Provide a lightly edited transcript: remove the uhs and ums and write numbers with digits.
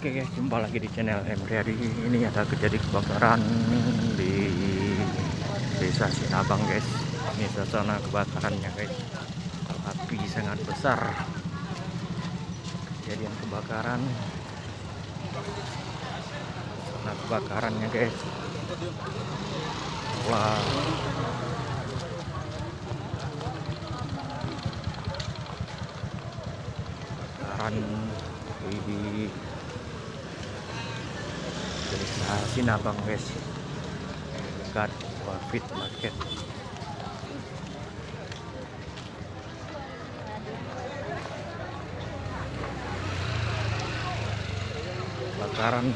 Oke guys, jumpa lagi di channel Emre. Hari ini ada kejadian kebakaran di desa Sinabang guys. Ini suasana kebakarannya guys. Api sangat besar. Kejadian kebakaran. Suasana kebakarannya guys. Wah. Kebakaran di desa Sinabang guys, dekat Wafit Market. Kebakaran